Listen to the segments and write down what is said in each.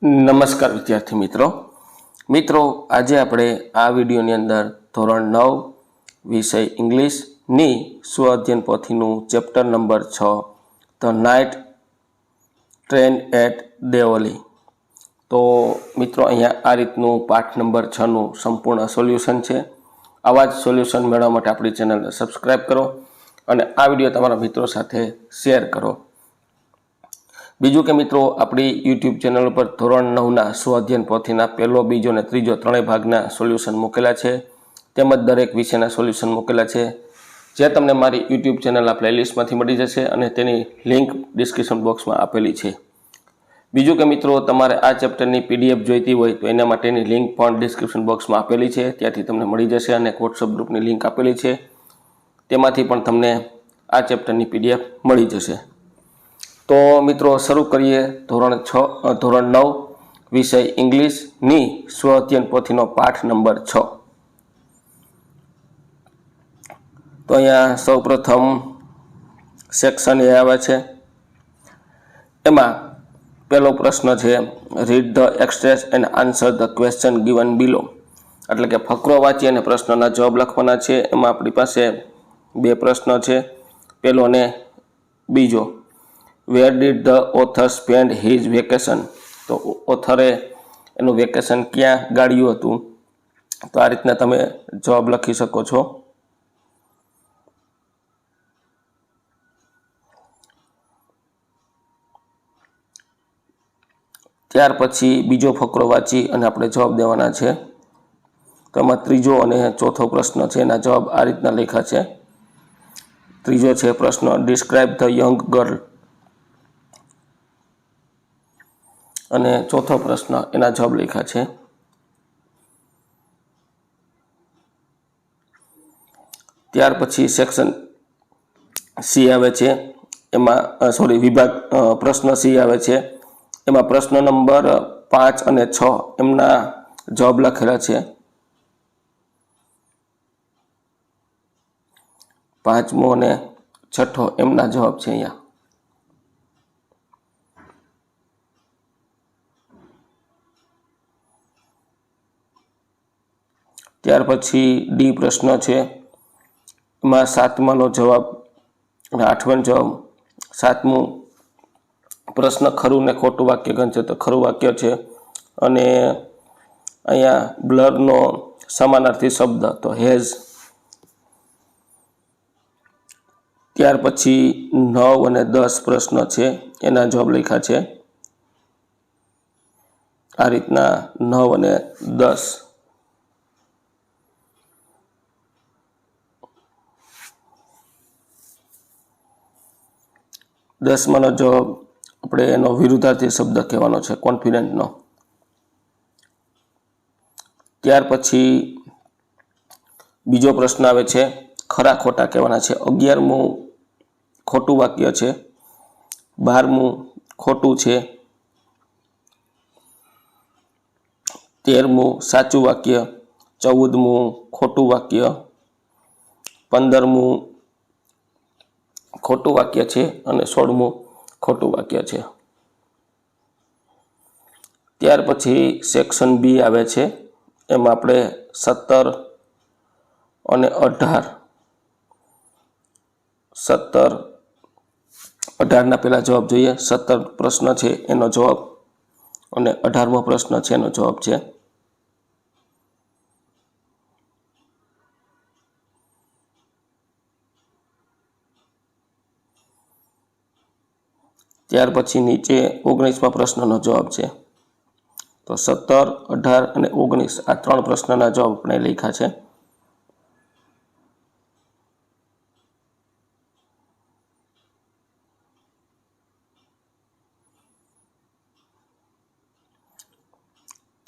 નમસ્કાર વિદ્યાર્થી મિત્રો આજે આપણે આ વિડીયોની અંદર ધોરણ 9 વિષય ઇંગ્લિશની સ્વ અધ્યયન પોથીનું chapter number 6 the night train at Devli. તો મિત્રો અહીંયા આ રીતનું પાઠ નંબર 6નું સંપૂર્ણ સોલ્યુશન છે. આવા જ સોલ્યુશન મેળવવા માટે આપણી ચેનલને સબસ્ક્રાઈબ કરો અને આ વિડીયો તમારા મિત્રો સાથે શેર કરો. બીજું કે મિત્રો, આપણી યુટ્યુબ ચેનલ પર ધોરણ 9ના સ્વ અધ્યયન પોથીના પહેલો, બીજો અને ત્રીજો ત્રણેય ભાગના સોલ્યુશન મૂકેલા છે, તેમજ દરેક વિષયના સોલ્યુશન મૂકેલા છે, જે તમને મારી યુટ્યુબ ચેનલના પ્લેલિસ્ટમાંથી મળી જશે અને તેની લિંક ડિસ્ક્રિપ્શન બોક્સમાં આપેલી છે. બીજું કે મિત્રો, તમારે આ ચેપ્ટરની PDF જોઈતી હોય તો એના માટેની લિંક પણ ડિસ્ક્રિપ્શન બોક્સમાં આપેલી છે, ત્યાંથી તમને મળી જશે. અને વોટ્સઅપ ગ્રુપની લિંક આપેલી છે, તેમાંથી પણ તમને આ ચેપ્ટરની PDF મળી જશે. તો મિત્રો શરૂ કરીએ ધોરણ 9 વિષય ઇંગ્લિશની સ્વ અધ્યયન પોથીનો પાઠ નંબર 6. તો અહીંયા સૌપ્રથમ સેક્શન એ આવે છે. એમાં પહેલો પ્રશ્ન છે, read the extract and answer the question given below. એટલે કે ફકરો વાંચી અને પ્રશ્નના જવાબ લખવાના છે. એમાં આપણી પાસે બે પ્રશ્ન છે, પહેલો અને બીજો. Where did the author spend his vacation. તો ઓથરે એનું વેકેશન ક્યાં ગાળ્યું હતું? તો આ રીતના તમે જવાબ લખી શકો છો. ત્યાર પછી બીજો ફકરો વાંચી અને આપણે જવાબ દેવાના છે. તો એમાં ત્રીજો અને ચોથો પ્રશ્ન છે, એના જવાબ આ રીતના લખ્યા છે. ત્રીજો છે પ્રશ્ન, ડિસ્ક્રાઇબ ધ યંગ ગર્લ. અને ચોથો પ્રશ્ન, એના જવાબ લખ્યા છે. ત્યાર પછી સેક્શન સી આવે છે. એમાં વિભાગ પ્રશ્ન સી આવે છે. એમાં પ્રશ્ન નંબર 5 અને 6 એમના જવાબ લખેલા છે. પાંચમો અને છઠ્ઠો એમના જવાબ છે અહીંયા. ત્યાર પછી ડી પ્રશ્ન છે. એમાં 7માનો જવાબ અને 8મો જવાબ. 7મું પ્રશ્ન, ખરું ને ખોટું વાક્ય ગણશે. તો ખરું વાક્ય છે. અને અહીંયા બ્લરનો સમાનાર્થી શબ્દ તો હેઝ. ત્યાર પછી 9 અને 10 પ્રશ્ન છે, એના જવાબ લખ્યા છે આ રીતના 9 અને 10. દસમાનો જવાબ આપણે એનો વિરુદ્ધાર્થી શબ્દ કહેવાનો છે, કોન્ફિડન્ટનો. ત્યાર પછી બીજો પ્રશ્ન આવે છે, ખરા ખોટા કહેવાના છે. 11મું ખોટું વાક્ય છે, 12મું ખોટું છે, 13મું સાચું વાક્ય, 14મું ખોટું વાક્ય, 15મું ખોટું વાક્ય છે અને 16મું ખોટું વાક્ય છે. ત્યાર પછી સેક્શન બી આવે છે. એમાં આપણે 17 અને 18ના પહેલા જવાબ જોઈએ. 17 પ્રશ્ન છે એનો જવાબ અને 18મો પ્રશ્ન છે એનો જવાબ છે. ત્યાર પછી નીચે 19મા પ્રશ્નનો જવાબ છે. તો 17, 18 અને 19 આ ત્રણ પ્રશ્નના જવાબ આપણે લખ્યા છે.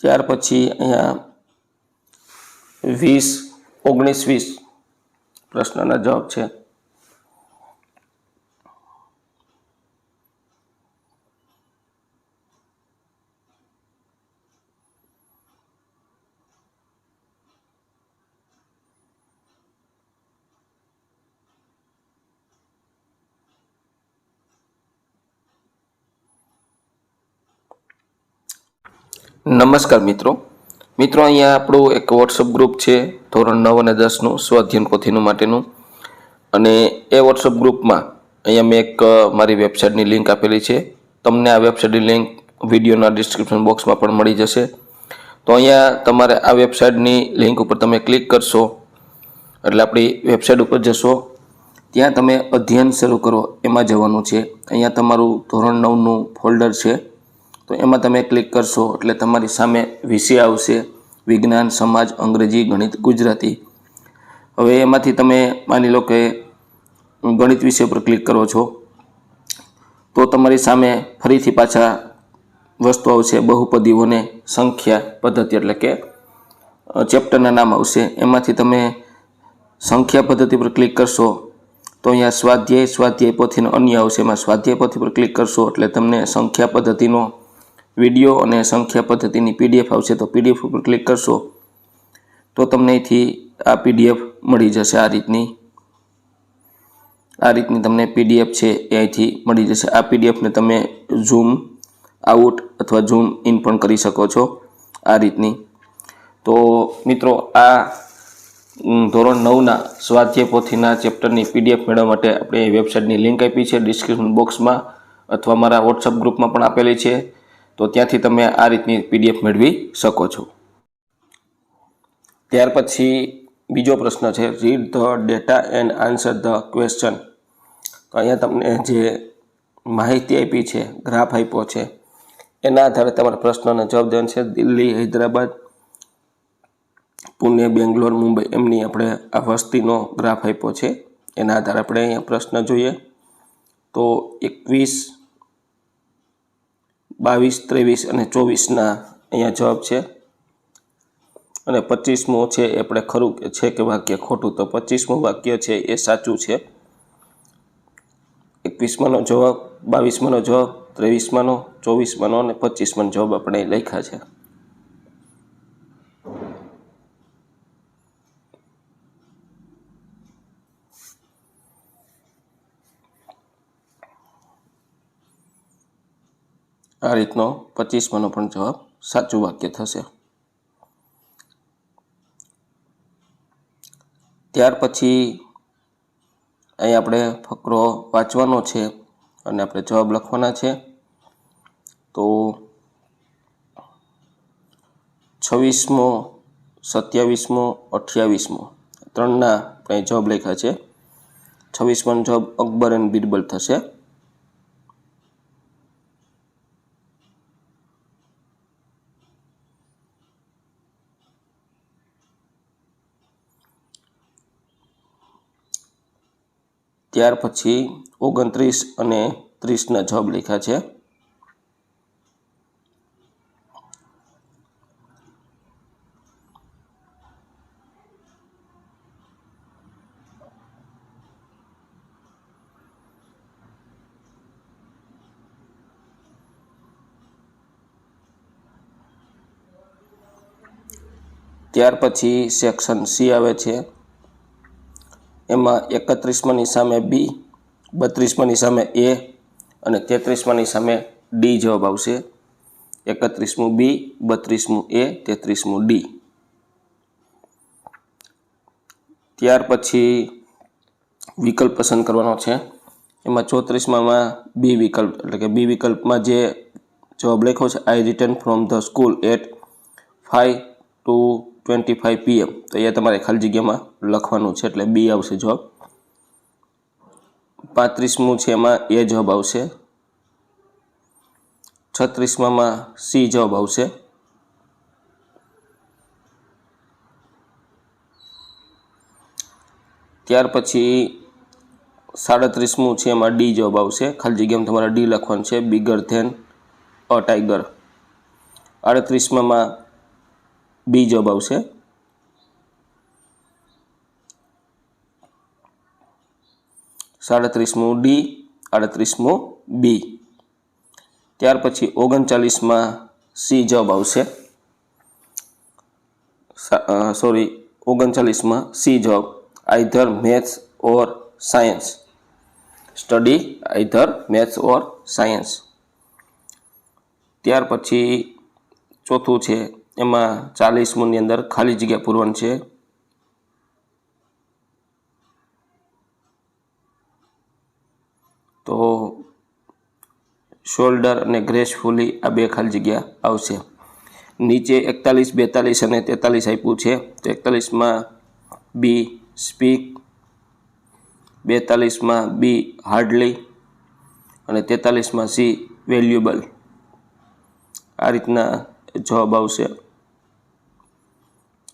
ત્યાર પછી અહીંયા 20, 19, 20 પ્રશ્નના જવાબ છે. નમસ્કાર મિત્રો અહીંયા આપણું એક વોટ્સઅપ ગ્રુપ છે ધોરણ 9 અને 10નું સ્વાધ્યાયન પોથીનું માટેનું, અને એ વોટ્સઅપ ગ્રુપમાં અહીંયા મેં એક મારી વેબસાઇટની લિંક આપેલી છે. તમને આ વેબસાઇટની લિંક વિડીયોના ડિસ્ક્રિપ્શન બોક્સમાં પણ મળી જશે. તો અહીંયા તમારે આ વેબસાઇટની લિંક ઉપર તમે ક્લિક કરશો એટલે આપણી વેબસાઇટ ઉપર જશો. ત્યાં તમે અધ્યયન શરૂ કરો એમાં જવાનું છે. અહીંયા તમારું ધોરણ 9નું ફોલ્ડર છે, તો એમાં તમે ક્લિક કરશો એટલે તમારી સામે વિષય આવશે: વિજ્ઞાન, સમાજ, અંગ્રેજી, ગણિત, ગુજરાતી. હવે એમાંથી તમે માની લો કે ગણિત વિષય પર ક્લિક કરો છો તો તમારી સામે ફરીથી પાછા વસ્તુ આવશે: બહુપદીઓને સંખ્યા પદ્ધતિ, એટલે કે ચેપ્ટરના નામ આવશે. એમાંથી તમે સંખ્યા પદ્ધતિ પર ક્લિક કરશો તો અહીંયા સ્વાધ્યાય પોથીનો અન્ય આવશે. એમાં સ્વાધ્યાય પોથી પર ક્લિક કરશો એટલે તમને સંખ્યા પદ્ધતિનો વિડીયો અને સંખ્યા પદ્ધતિની PDF આવશે. તો PDF ઉપર ક્લિક કરશો તો તમને અહીંથી આ PDF મળી જશે. આ રીતની તમને PDF છે એ અહીંથી મળી જશે. આ PDFને તમે ઝૂમ આઉટ અથવા ઝૂમ ઇન પણ કરી શકો છો આ રીતની. તો મિત્રો, આ ધોરણ 9ના સ્વાધ્યાય પોથીના ચેપ્ટરની PDF મેળવવા માટે આપણે વેબસાઇટની લિંક આપી છે ડિસ્ક્રિપ્શન બોક્સમાં, અથવા મારા વોટ્સઅપ ગ્રુપમાં પણ આપેલી છે. તો ત્યાંથી તમે આ રીતની PDF મેળવી શકો છો. ત્યાર પછી બીજો પ્રશ્ન છે: read the data and answer the question. તો અહીંયા તમને જે માહિતી આપી છે, ગ્રાફ આપ્યો છે, એના આધારે તમારા પ્રશ્નનો જવાબ દેવાનો છે. દિલ્હી, હૈદરાબાદ, પુણે, બેંગ્લોર, મુંબઈ એમની આપણે આ વસ્તીનો ગ્રાફ આપ્યો છે. એના આધારે આપણે અહીંયા પ્રશ્ન જોઈએ તો 21, 22, 23 અને 24ના અહીંયા જવાબ છે. અને 25મું છે એ આપણે ખરું છે કે વાક્ય ખોટું. તો 25મું વાક્ય છે એ સાચું છે. 21માનો જવાબ, 22માનો જવાબ, 23માનો, 24માનો અને 25માનો જવાબ આપણે લખ્યા છે. આ રીતનો 25માનો પણ જવાબ સાચું વાક્ય થશે. ત્યાર પછી અહીં આપણે ફકરો વાંચવાનો છે અને આપણે જવાબ લખવાના છે. તો 26મો, 27મો, 28મો ત્રણના અહીં જવાબ લખ્યા છે. 26માનો જવાબ અકબર એન્ડ બિરબલ થશે. ત્યાર પછી 29 અને 30ના જવાબ લખ્યા છે. ત્યાર પછી સેક્શન C આવે છે. એમાં 31માની સામે B, 32માની સામે A અને 33માની સામે D જવાબ આવશે. 31મું B, 32મું A, 33મું D. ત્યાર પછી વિકલ્પ પસંદ કરવાનો છે. એમાં 34માં B વિકલ્પ, એટલે કે B વિકલ્પમાં જે જવાબ લખ્યો છે: I return from the school at 5:25 PM. તો અહીંયા તમારે ખાલી જગ્યામાં લખવાનું છે એટલે B આવશે જવાબ. 35મું છે એમાં A જવાબ આવશે. 36માં C જવાબ આવશે. ત્યાર પછી 37મું છે એમાં D જવાબ આવશે. ખાલી જગ્યામાં તમારે D લખવાનું છે: બિગર ધેન અ ટાઈગર. 38માં B જવાબ આવશે. 37મું D, 38મું B. ત્યાર પછી 39માં C જવાબ આવશે. 39માં C જવાબ: આઈધર મેથ્સ ઓર સાયન્સ. સ્ટડી આઈધર મેથ્સ ઓર સાયન્સ. ત્યાર પછી ચોથું છે એમાં 40મુંની અંદર ખાલી જગ્યા પૂરવાની છે. તો શોલ્ડર અને ગ્રેસફુલી આ બે ખાલી જગ્યા આવશે. નીચે 41, 42 અને 43 આપ્યું છે. તો 41માં બી સ્પીક, 42માં બી હાર્ડલી અને 43માં સી વેલ્યુએબલ. આ રીતના જવાબ આવશે.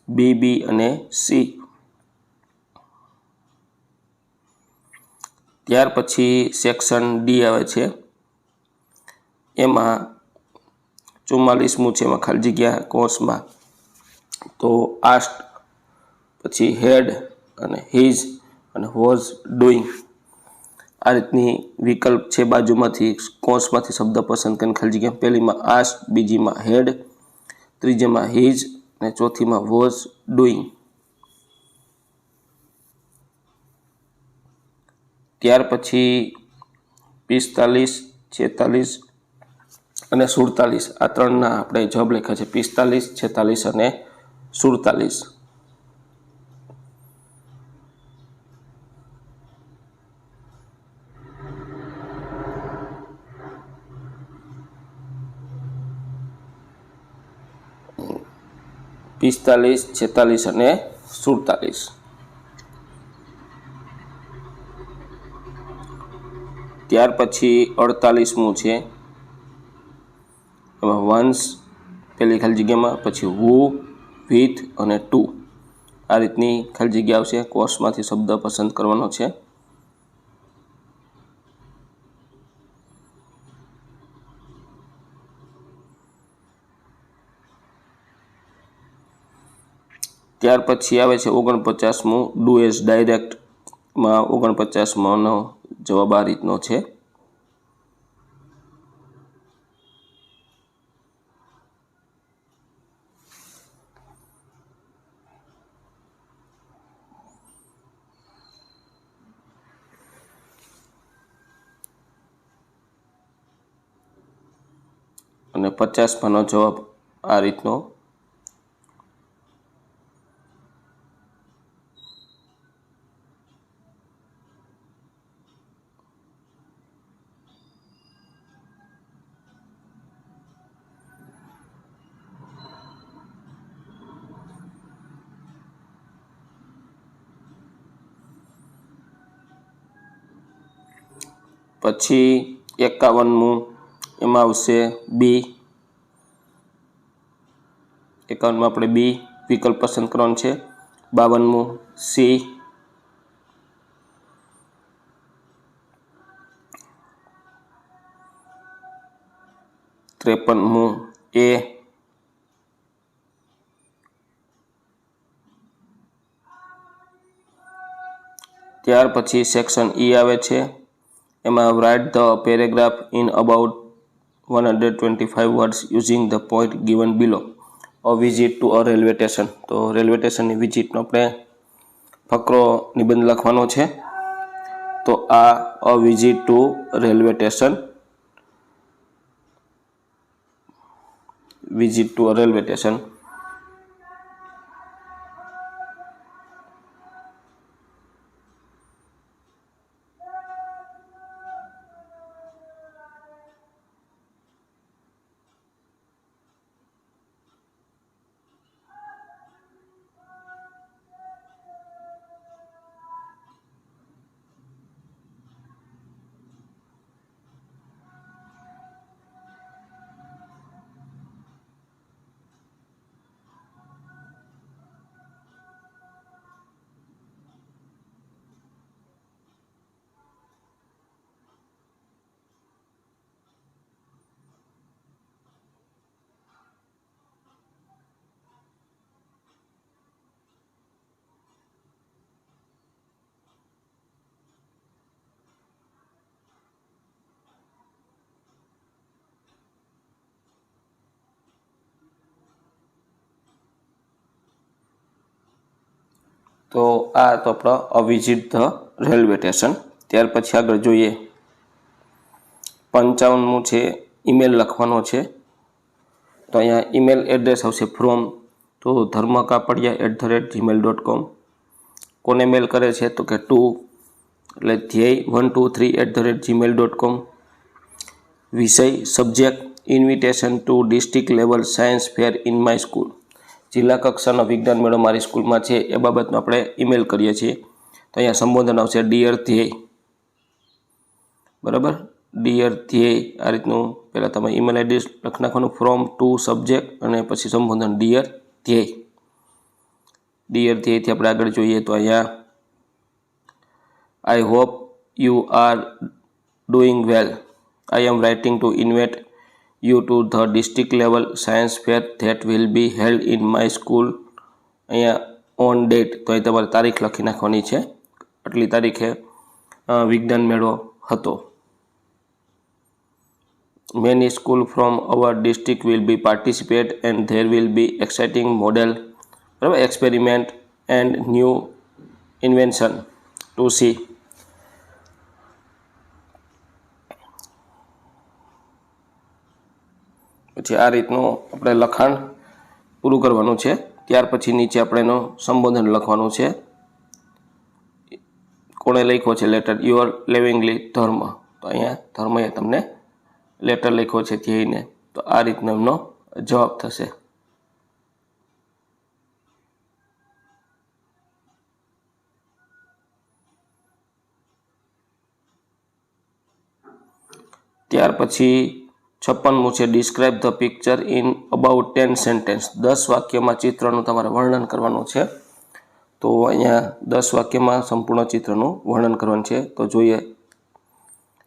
બી, બી અને સી. ત્યાર પછી સેક્શન ડી આવે છે. એમાં 44મું છે, એમાં ખાલી જગ્યા કોર્સમાં. તો આસ્ક પછી હેડ અને હિઝ અને વોઝ ડુઈંગ. આ રીતની વિકલ્પ છે, બાજુમાંથી કોર્સમાંથી શબ્દ પસંદ કરીને ખાલી જગ્યા. પહેલીમાં આસ્ક, બીજીમાં હેડ, ત્રીજીમાં હિઝ અને ચોથીમાં વોઝ ડુઈંગ. ત્યાર પછી 45, 46 અને 47 આ ત્રણના આપણે જવાબ લખ્યા છે. 45, 46 અને 47. પિસ્તાલીસ, 46 અને 47. ત્યાર પછી 48મું છે. એમાં વન્સ પેલી ખાલી જગ્યામાં, પછી હુ, વિથ અને ટુ. આ રીતની ખાલી જગ્યા આવશે. કોર્સમાંથી શબ્દ પસંદ કરવાનો છે. ત્યાર પછી આવે છે 49મું ડુ એઝ ડાયરેક્ટમાં. 49માનો જવાબ આ રીતનો છે. અને 50માનો જવાબ આ રીતનો. પછી 51મું એમાં આવશે બી. 51માં આપણે બી વિકલ્પ પસંદ કરવાનો છે. 52મું સી. 53મું એ. ત્યાર પછી સેક્શન ઈ આવે છે. એમાં write the paragraph in about 125 words using the point given below. A visit to a railway station. તો રેલવે સ્ટેશનની વિઝિટનો આપણે ફકરો નિબંધ લખવાનો છે. તો આ a visit to railway station. Visit to a railway station. તો આ તો આપણો a visit the railway station. ત્યાર પછી આગળ જોઈએ 55મું છે ઈમેલ લખવાનો છે. તો અહીંયા ઈમેલ એડ્રેસ આવશે ફ્રોમ, તો dharmakapadia@gmail.com. કોને મેલ કરે છે તો કે ટુ એટલે dhey123@gmail.com. વિષય subject invitation to district level science fair in my school, જિલ્લા કક્ષાનો વિજ્ઞાન મેળો મારી સ્કૂલમાં છે એ બાબતનો આપણે ઈમેલ કરીએ છીએ. તો અહીંયા સંબોધન આવશે ડિયર ધ્યેય, બરાબર, ડિયર ધ્યેય. આ રીતનું પહેલાં તમે ઈમેલ એડ્રેસ લખી નાખવાનું, ફ્રોમ ટુ સબ્જેક્ટ અને પછી સંબોધન ડિયર ધ્યેય. ડિયર ધ્યેયથી આપણે આગળ જોઈએ તો અહીંયા I hope you are doing well. I am writing to invite you to the district level science fair that will be held in my school. અહીંયા ઓન ડેટ, તો અહીં તમારે તારીખ લખી નાખવાની છે, આટલી તારીખે વિજ્ઞાન મેળો હતો. Many schools from our district will be participate and there will be exciting model, બરાબર, experiment and new invention to see. પછી આ રીતનું આપણે લખાણ પૂરું કરવાનું છે. ત્યાર પછી નીચે આપણે એનું સંબોધન લખવાનું છે. કોણે લખ્યો છે લેટર? યોર લેવિંગલી ધર્મ. તો અહીંયા ધર્મએ તમને લેટર લખ્યો છે ધ્યેયને. તો આ રીતનો એમનો જવાબ થશે. ત્યાર પછી 56મું છે describe the picture in about 10 sentence. 10 વાક્યમાં ચિત્રનું તમારે વર્ણન કરવાનું છે. તો અહીંયા 10 વાક્યમાં સંપૂર્ણ ચિત્રનું વર્ણન કરવાનું છે. તો જોઈએ,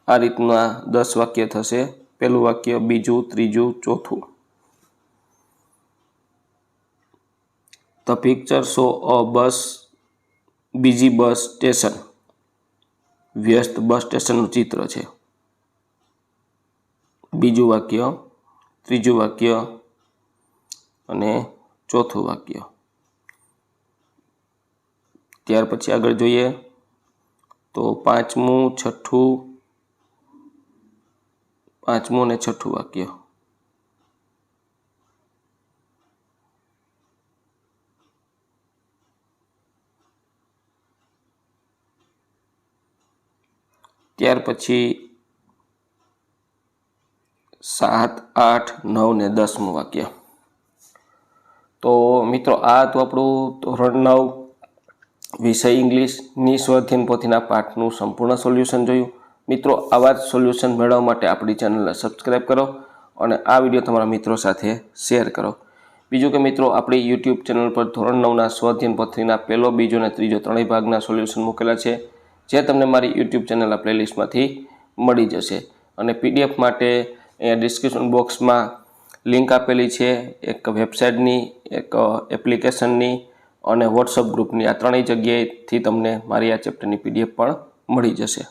આ રીતના 10 વાક્ય થશે. પહેલું વાક્ય, બીજું, ત્રીજું, ચોથું. ધ પિક્ચર શો અ બસ, બીજી બસ સ્ટેશન, વ્યસ્ત બસ સ્ટેશનનું ચિત્ર છે. બીજું વાક્ય, ત્રીજું વાક્ય અને ચોથું વાક્ય. ત્યાર પછી આગળ જોઈએ તો પાંચમું અને છઠ્ઠું વાક્ય. ત્યાર પછી 7, 8, 9 ને 10મું વાક્ય. તો મિત્રો આ તો આપણું ધોરણ 9 વિષય ઇંગ્લિશની સ્વાધ્યાયન પોથીના પાઠનું સંપૂર્ણ સોલ્યુશન જોયું. મિત્રો આવા જ સોલ્યુશન મેળવવા માટે આપણી ચેનલને સબસ્ક્રાઈબ કરો અને આ વિડીયો તમારા મિત્રો સાથે શેર કરો. બીજું કે મિત્રો આપણી યુટ્યુબ ચેનલ પર ધોરણ 9ના સ્વાધ્યાયન પોથીના પહેલો, બીજો અને ત્રીજો ત્રણેય ભાગના સોલ્યુશન મૂકેલા છે, જે તમને મારી યુટ્યુબ ચેનલના પ્લેલિસ્ટમાંથી મળી જશે. અને પીડીએફ માટે અહીંયા ડિસ્ક્રિપ્શન બોક્સમાં લિંક આપેલી છે, એક વેબસાઇટની, એક એપ્લિકેશનની અને વોટ્સઅપ ગ્રુપની. આ ત્રણેય જગ્યાએથી તમને મારી આ ચેપ્ટરની પીડીએફ પણ મળી જશે.